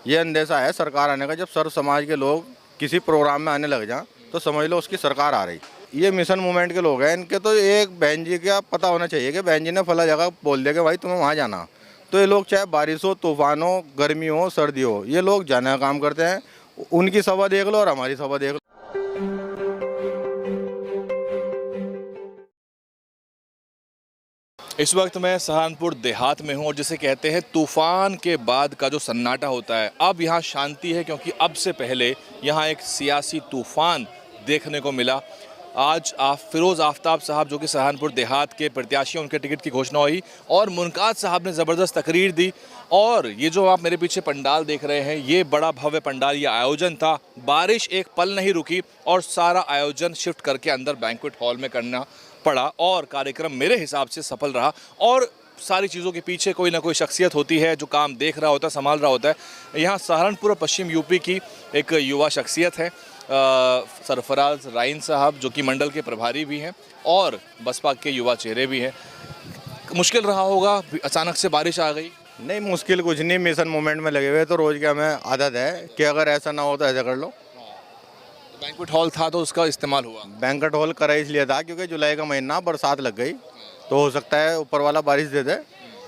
ये अंदेशा है सरकार आने का। जब सर्व समाज के लोग किसी प्रोग्राम में आने लग जाएं तो समझ लो उसकी सरकार आ रही। ये मिशन मूवमेंट के लोग हैं, इनके तो एक बहन जी का पता होना चाहिए कि बहन जी ने फला जगह बोल दिया कि भाई तुम्हें वहाँ जाना। तो ये लोग चाहे बारिश हो, तूफान हो, गर्मी हो, सर्दी हो, ये लोग जाने का काम करते हैं। उनकी सभा देख लो और हमारी सभा देख लो। इस वक्त मैं सहारनपुर देहात में हूं और जिसे कहते हैं तूफान के बाद का जो सन्नाटा होता है, अब यहाँ शांति है क्योंकि अब से पहले यहाँ एक सियासी तूफान देखने को मिला। आज फिरोज़ आफ्ताब साहब जो कि सहारनपुर देहात के प्रत्याशी, उनके टिकट की घोषणा हुई और मुनकाद साहब ने ज़बरदस्त तकरीर दी। और ये जो आप मेरे पीछे पंडाल देख रहे हैं, ये बड़ा भव्य पंडाल, ये आयोजन था। बारिश एक पल नहीं रुकी और सारा आयोजन शिफ्ट करके अंदर बैंक्वेट हॉल में करना पड़ा और कार्यक्रम मेरे हिसाब से सफल रहा। और सारी चीज़ों के पीछे कोई ना कोई शख्सियत होती है जो काम देख रहा होता है, संभाल रहा होता है। यहाँ सहारनपुर और पश्चिम यूपी की एक युवा शख्सियत है सरफराज राइन साहब, जो कि मंडल के प्रभारी भी हैं और बसपा के युवा चेहरे भी हैं। मुश्किल रहा होगा, अचानक से बारिश आ गई। नहीं, मुश्किल कुछ नहीं, मिशन मूवमेंट में लगे हुए तो रोज़ की हमें आदत है कि अगर ऐसा ना हो तो ऐसा कर लो। बैंक्वेट हॉल था तो उसका इस्तेमाल हुआ। बैंक्वेट हॉल करा इसलिए था क्योंकि जुलाई का महीना, बरसात लग गई तो हो सकता है ऊपर वाला बारिश दे दे,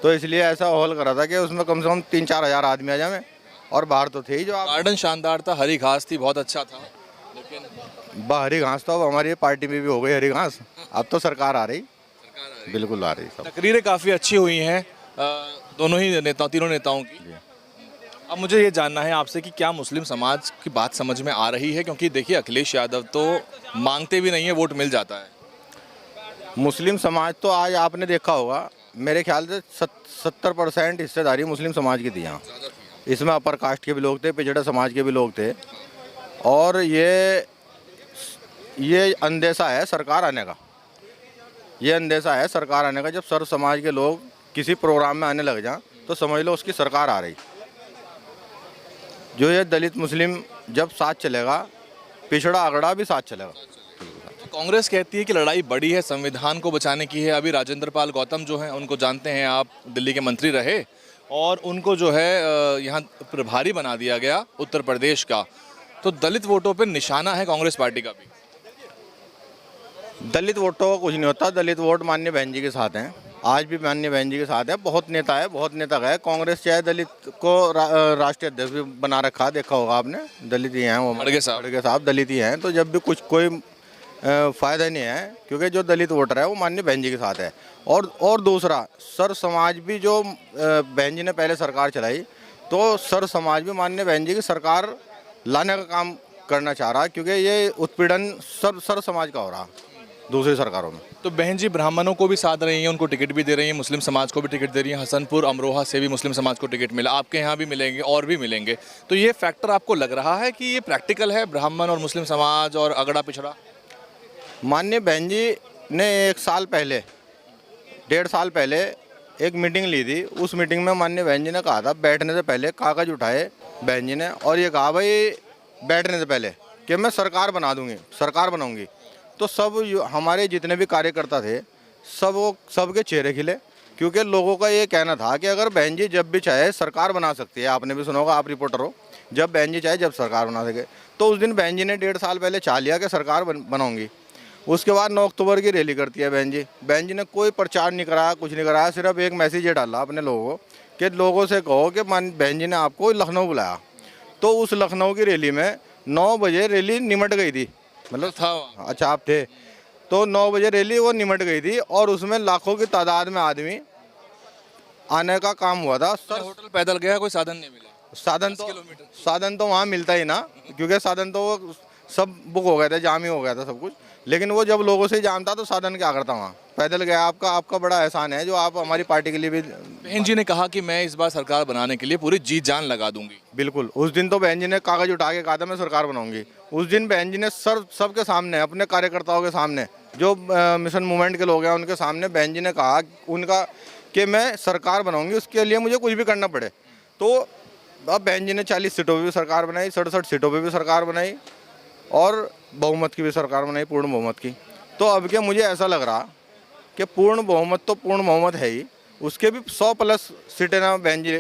तो इसलिए ऐसा हॉल करा था कि उसमें कम से कम 3-4 हज़ार आदमी आ जाए। और बाहर तो थे ही जो गार्डन शानदार था, हरी घास थी, बहुत अच्छा था। लेकिन हरी घास तो अब हमारी पार्टी में भी हो गई हरी घास। अब तो सरकार आ रही, बिल्कुल आ रही। सब तकरीरें काफ़ी अच्छी हुई हैं दोनों ही नेताओं, तीनों नेताओं की। अब मुझे ये जानना है आपसे कि क्या मुस्लिम समाज की बात समझ में आ रही है, क्योंकि देखिए अखिलेश यादव तो मांगते भी नहीं है, वोट मिल जाता है। मुस्लिम समाज तो आज आपने देखा होगा, मेरे ख्याल से 70% हिस्सेदारी मुस्लिम समाज की थी यहाँ। इसमें अपर कास्ट के भी लोग थे, पिछड़े समाज के भी लोग थे। और ये अंदेशा है सरकार आने का। ये अंदेशा है सरकार आने का। जब सर्व समाज के लोग किसी प्रोग्राम में आने लग जाएं तो समझ लो उसकी सरकार आ रही। जो ये दलित मुस्लिम जब साथ चलेगा, पिछड़ा अगड़ा भी साथ चलेगा। कांग्रेस कहती है कि लड़ाई बड़ी है, संविधान को बचाने की है। अभी राजेंद्र पाल गौतम जो हैं, उनको जानते हैं आप, दिल्ली के मंत्री रहे और उनको जो है यहाँ प्रभारी बना दिया गया उत्तर प्रदेश का। तो दलित वोटों पर निशाना है कांग्रेस पार्टी का भी। दलित वोटों का कुछ नहीं होता। दलित वोट माननीय बहन जी के साथ हैं, आज भी माननीय बहन जी के साथ है। बहुत नेता है, बहुत नेता गए। कांग्रेस चाहे दलित को राष्ट्रीय अध्यक्ष भी बना रखा, देखा होगा आपने, दलित ही हैं वो, खड़गे साहब दलित ही हैं। तो जब भी कोई फ़ायदा नहीं है, क्योंकि जो दलित वोटर है वो माननीय बहन जी के साथ है। और दूसरा, सर्व समाज भी जो बहन जी ने पहले सरकार चलाई, तो सर्व समाज भी माननीय बहन जी की सरकार लाने का काम करना चाह रहा, क्योंकि ये उत्पीड़न सर्व समाज का हो रहा दूसरी सरकारों में। तो बहन जी ब्राह्मणों को भी साथ रही हैं, उनको टिकट भी दे रही हैं, मुस्लिम समाज को भी टिकट दे रही हैं। हसनपुर अमरोहा से भी मुस्लिम समाज को टिकट मिला, आपके यहाँ भी मिलेंगे और भी मिलेंगे। तो ये फैक्टर आपको लग रहा है कि ये प्रैक्टिकल है, ब्राह्मण और मुस्लिम समाज और अगड़ा पिछड़ा? माननीय बहन जी ने 1 साल पहले, 1.5 साल पहले एक मीटिंग ली थी। उस मीटिंग में माननीय बहन जी ने कहा था, बैठने से पहले कागज उठाए बहन जी ने और ये कहा, भाई बैठने से पहले कि मैं सरकार बना दूंगी, सरकार बनाऊंगी। तो सब हमारे जितने भी कार्यकर्ता थे, सबके चेहरे खिले, क्योंकि लोगों का ये कहना था कि अगर बहन जी जब भी चाहे सरकार बना सकती है। आपने भी सुना होगा, आप रिपोर्टर हो, जब बहन जी चाहे जब सरकार बना सके। तो उस दिन बहन जी ने 1.5 साल पहले चाह लिया कि सरकार बनाऊंगी। उसके बाद 9 अक्टूबर की रैली करती है बहन जी। बहन जी ने कोई प्रचार नहीं कराया, कुछ नहीं कराया, सिर्फ एक मैसेज डाला अपने लोगों को कि लोगों से कहो कि बहन जी ने आपको लखनऊ बुलाया। तो उस लखनऊ की रैली में 9 बजे रैली निमट गई थी, मतलब था। अच्छा आप थे, तो 9 बजे रैली वो निमट गई थी और उसमें लाखों की तादाद में आदमी आने का काम हुआ था। होटल पैदल गया, कोई साधन नहीं मिला। साधन तो वहाँ मिलता ही ना, क्योंकि साधन तो वो सब बुक हो गए थे, जाम ही हो गया था सब कुछ। लेकिन वो जब लोगों से जाम था तो साधन क्या करता वहाँ, पैदल गया। आपका बड़ा एहसान है जो आप हमारी पार्टी के लिए भी। बहन जी ने कहा कि मैं इस बार सरकार बनाने के लिए पूरी जी जान लगा दूंगी। बिल्कुल, उस दिन तो बहन जी ने कागज उठा के कहा था मैं सरकार बनाऊंगी। उस दिन बहन जी ने सबके सामने, अपने कार्यकर्ताओं के सामने, जो मिशन मूवमेंट के लोग हैं उनके सामने बहन जी ने कहा उनका कि मैं सरकार बनाऊंगी, उसके लिए मुझे कुछ भी करना पड़े। तो अब बहन जी ने 40 सीटों पर भी सरकार बनाई, 67 सीटों पर भी सरकार बनाई और बहुमत की भी सरकार बनाई, पूर्ण बहुमत की। तो अब क्या मुझे ऐसा लग रहा कि पूर्ण बहुमत तो पूर्ण बहुमत है ही, उसके भी 100+ सीटें ना बहन जी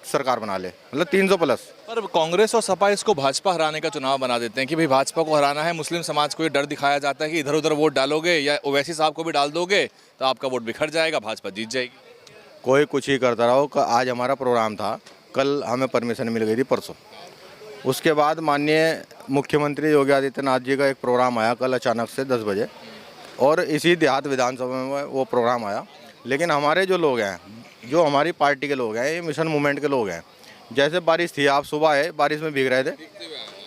सरकार बना ले, मतलब 300 प्लस। पर कांग्रेस और सपा इसको भाजपा हराने का चुनाव बना देते हैं कि भाई भाजपा को हराना है। मुस्लिम समाज को ये डर दिखाया जाता है कि इधर उधर वोट डालोगे या ओवैसी साहब को भी डाल दोगे तो आपका वोट बिखर जाएगा, भाजपा जीत जाएगी। कोई कुछ ही करता रहो। आज हमारा प्रोग्राम था, कल हमें परमिशन मिल गई थी परसों। उसके बाद माननीय मुख्यमंत्री योगी आदित्यनाथ जी का एक प्रोग्राम आया कल अचानक से 10 बजे, और इसी देहात विधानसभा में वो प्रोग्राम आया। लेकिन हमारे जो लोग हैं, जो हमारी पार्टी के लोग हैं, ये मिशन मूवमेंट के लोग हैं, जैसे बारिश थी, आप सुबह आए, बारिश में भीग रहे थे,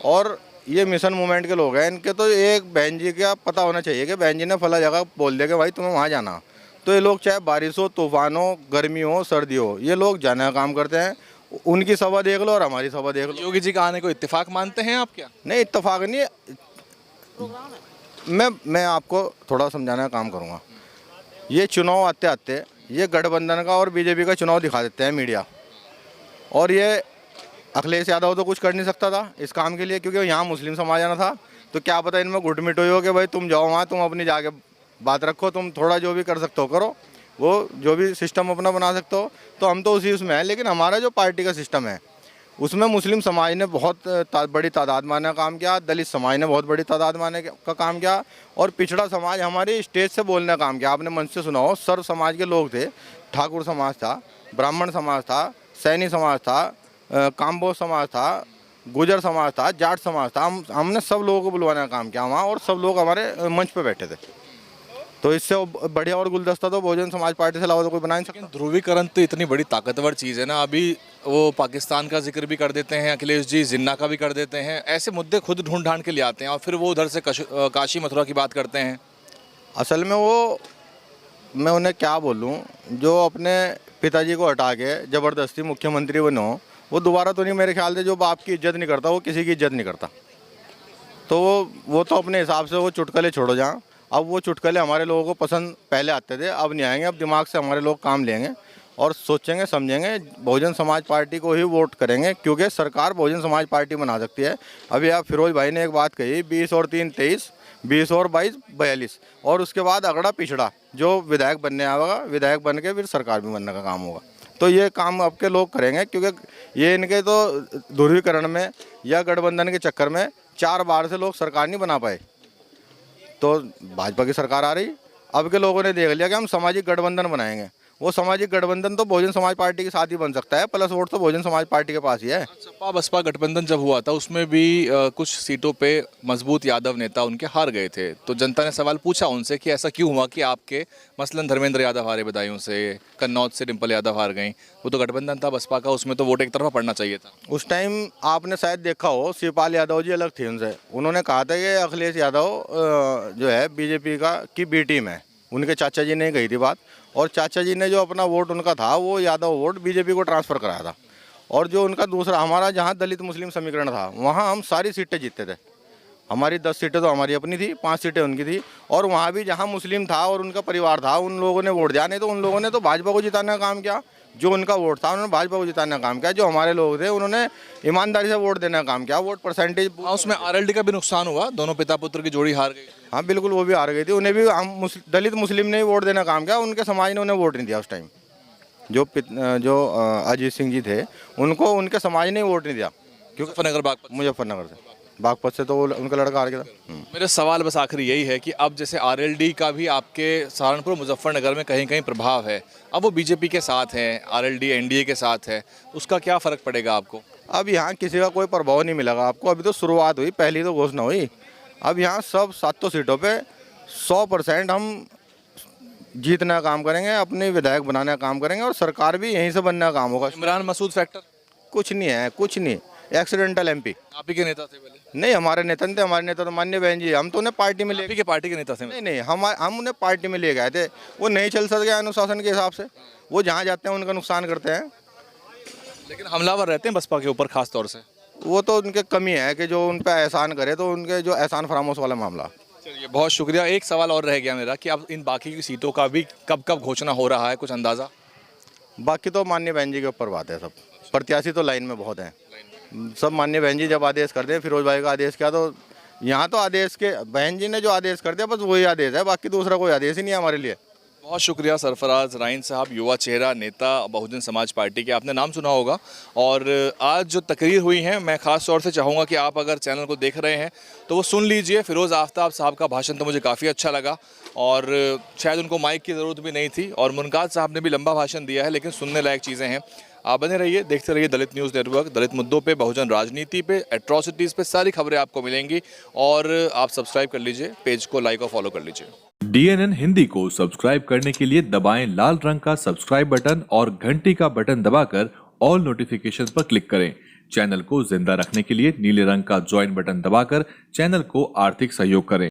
और ये मिशन मूवमेंट के लोग हैं, इनके तो एक बहन जी का पता होना चाहिए कि बहन जी ने फला जगह बोल दिया कि भाई तुम्हें वहाँ जाना। तो ये लोग चाहे बारिश हो, तूफान हो, गर्मी हो, सर्दी हो, ये लोग जाने का काम करते हैं। उनकी सभा देख लो और हमारी सभा देख लो। योगी जी का आने को इत्तेफाक मानते हैं आप क्या? नहीं, इत्तेफाक नहीं है। मैं आपको थोड़ा समझाने का काम करूँगा। ये चुनाव आते आते ये गठबंधन का और बीजेपी का चुनाव दिखा देते हैं मीडिया, और ये अखिलेश यादव तो कुछ कर नहीं सकता था इस काम के लिए, क्योंकि यहाँ मुस्लिम समाज आना था। तो क्या पता इनमें घुटमिट हुई हो कि भाई तुम जाओ वहाँ, तुम अपनी जाके बात रखो, तुम थोड़ा जो भी कर सकते हो करो, वो जो भी सिस्टम अपना बना सकते हो। तो हम तो उसी उसमें हैं। लेकिन हमारा जो पार्टी का सिस्टम है उसमें मुस्लिम समाज ने बहुत बड़ी तादाद में आने का काम किया, दलित समाज ने बहुत बड़ी तादाद में आने का काम किया, और पिछड़ा समाज हमारी स्टेज से बोलने का काम किया। आपने मंच से सुना हो, सर्व समाज के लोग थे, ठाकुर समाज था, ब्राह्मण समाज था, सैनी समाज था, काम्बोज समाज था, गुजर समाज था, जाट समाज था। हमने सब लोगों को बुलवाने का काम किया वहाँ, और सब लोग हमारे मंच पे बैठे थे। तो इससे बढ़िया और गुलदस्ता तो बहुजन समाज पार्टी से अलावा तो कोई बना नहीं सकता। ध्रुवीकरण तो इतनी बड़ी ताकतवर चीज़ है ना। अभी वो पाकिस्तान का जिक्र भी कर देते हैं अखिलेश जी, जिन्ना का भी कर देते हैं, ऐसे मुद्दे खुद ढूंढ ढांड के ले आते हैं, और फिर वो उधर से काशी मथुरा की बात करते हैं। असल में वो, मैं उन्हें क्या बोलूं, जो अपने पिताजी को हटा के ज़बरदस्ती मुख्यमंत्री बनो, वो दोबारा तो नहीं, मेरे ख्याल से जो बाप की इज्जत नहीं करता वो किसी की इज्जत नहीं करता। तो वो तो अपने हिसाब से वो चुटकुले छोड़ो जहाँ। अब वो चुटकुले हमारे लोगों को पसंद पहले आते थे, अब नहीं आएंगे। अब दिमाग से हमारे लोग काम लेंगे और सोचेंगे समझेंगे, बहुजन समाज पार्टी को ही वोट करेंगे, क्योंकि सरकार बहुजन समाज पार्टी बना सकती है। अभी आप फिरोज भाई ने एक बात कही, 20 और 3 23, 20 और 22 42, और उसके बाद अगड़ा पिछड़ा जो विधायक बनने आएगा, विधायक बन के फिर सरकार भी बनने का काम होगा। तो ये काम अब के लोग करेंगे, क्योंकि ये इनके तो ध्रुवीकरण में या गठबंधन के चक्कर में 4 बार से लोग सरकार नहीं बना पाए। तो भाजपा की सरकार आ रही, अब के लोगों ने देख लिया कि हम सामाजिक गठबंधन बनाएंगे। वो सामाजिक गठबंधन तो बहुजन समाज पार्टी के साथ ही बन सकता है, प्लस वोट तो बहुजन समाज पार्टी के पास ही है। सपा बसपा गठबंधन जब हुआ था उसमें भी कुछ सीटों पे मजबूत यादव नेता उनके हार गए थे, तो जनता ने सवाल पूछा उनसे कि ऐसा क्यों हुआ कि आपके मसलन धर्मेंद्र यादव हारे बदायूं से, कन्नौज से डिम्पल यादव हार गई। वो तो गठबंधन था बसपा का, उसमें तो वोट एक तरफा पड़ना चाहिए था। उस टाइम आपने शायद देखा हो, शिवपाल यादव जी अलग थे उनसे, उन्होंने कहा था कि अखिलेश यादव जो है बीजेपी का की बी टीम है। उनके चाचा जी ने कही थी बात, और चाचा जी ने जो अपना वोट उनका था वो यादव वोट बीजेपी को ट्रांसफ़र कराया था। और जो उनका दूसरा, हमारा जहाँ दलित मुस्लिम समीकरण था वहाँ हम सारी सीटें जीतते थे। हमारी 10 सीटें तो हमारी अपनी थी, 5 सीटें उनकी थी, और वहाँ भी जहाँ मुस्लिम था और उनका परिवार था उन लोगों ने वोट दिया। नहीं तो उन लोगों ने तो भाजपा को जिताने का काम किया। जो उनका वोट था उन्होंने भाजपा को जिताने का काम किया। जो हमारे लोग थे उन्होंने ईमानदारी से वोट देने का काम किया। वोट परसेंटेज, उसमें आरएलडी का भी नुकसान हुआ, दोनों पिता पुत्र की जोड़ी हार गई। हाँ बिल्कुल, वो भी हार गई थी। उन्हें भी हम दलित मुस्लिम ने ही वोट देने का काम किया, उनके समाज ने उन्हें वोट नहीं दिया उस टाइम। जो अजीत सिंह जी थे उनको उनके समाज ने वोट नहीं दिया, क्योंकि मुजफ्फरनगर से, बागपत से तो उनका लड़का हार गया था। मेरा सवाल बस आखिरी यही है कि अब जैसे आरएलडी का भी आपके सहारनपुर मुजफ्फरनगर में कहीं कहीं प्रभाव है, अब वो बीजेपी के साथ है, आरएलडी एनडीए के साथ है, उसका क्या फ़र्क पड़ेगा आपको? अब यहाँ किसी का कोई प्रभाव नहीं मिलेगा आपको। अभी तो शुरुआत हुई, पहली तो घोषणा हुई। अब यहाँ सब 7 सीटों पे 100% हम जीतने का काम करेंगे, अपने विधायक बनाने का काम करेंगे, और सरकार भी यहीं से बनने का काम होगा। इमरान मसूद फैक्टर कुछ नहीं है, कुछ नहीं, एक्सीडेंटल एमपी। आप ही के नेता थे पहले? नहीं, हमारे नेता नहीं थे। हमारे नेता तो माननीय बहन जी, हम तो उन्हें पार्टी में ले, के पार्टी के नेता थे? नहीं, हम उन्हें पार्टी में ले गए थे। वो नहीं चल सके अनुशासन के हिसाब से, वो जहाँ जाते हैं उनका नुकसान करते हैं। लेकिन हमलावर रहते हैं बसपा के ऊपर खास तौर से। वो तो उनके कमी है कि जो उन पर एहसान करे, तो उनके जो एहसान फरामोश वाला मामला। चलिए, बहुत शुक्रिया। एक सवाल और रह गया मेरा कि अब इन बाकी की सीटों का भी कब कब घोषणा हो रहा है, कुछ अंदाज़ा? बाकी तो माननीय बहन जी के ऊपर बात है। सब प्रत्याशी तो लाइन में बहुत हैं। सब माननीय बहन जी जब आदेश कर दें, फिरोज भाई का आदेश किया, तो यहाँ तो आदेश के बहन जी ने जो आदेश कर दिया बस वही आदेश है, बाकी दूसरा कोई आदेश ही नहीं है हमारे लिए। बहुत शुक्रिया सरफराज राइन साहब, युवा चेहरा, नेता बहुजन समाज पार्टी के। आपने नाम सुना होगा। और आज जो तकरीर हुई है, मैं ख़ास तौर से चाहूँगा कि आप अगर चैनल को देख रहे हैं तो वो सुन लीजिए। फिरोज़ आफ्ताब साहब का भाषण तो मुझे काफ़ी अच्छा लगा और शायद उनको माइक की ज़रूरत भी नहीं थी। और मुनकाद साहब ने भी लंबा भाषण दिया है, लेकिन सुनने लायक चीज़ें हैं। आप बने रहिए, देखते रहिए दलित न्यूज़ नेटवर्क। दलित मुद्दों पे, बहुजन राजनीति पे, एट्रॉसिटीज़ पे सारी खबरें आपको मिलेंगी। और आप सब्सक्राइब कर लीजिए, पेज को लाइक और फॉलो कर लीजिए। DNN हिंदी को सब्सक्राइब करने के लिए दबाएं लाल रंग का सब्सक्राइब बटन और घंटी का बटन दबाकर ऑल नोटिफिकेशन पर क्लिक करें। चैनल को जिंदा रखने के लिए नीले रंग का ज्वाइन बटन दबाकर चैनल को आर्थिक सहयोग करें।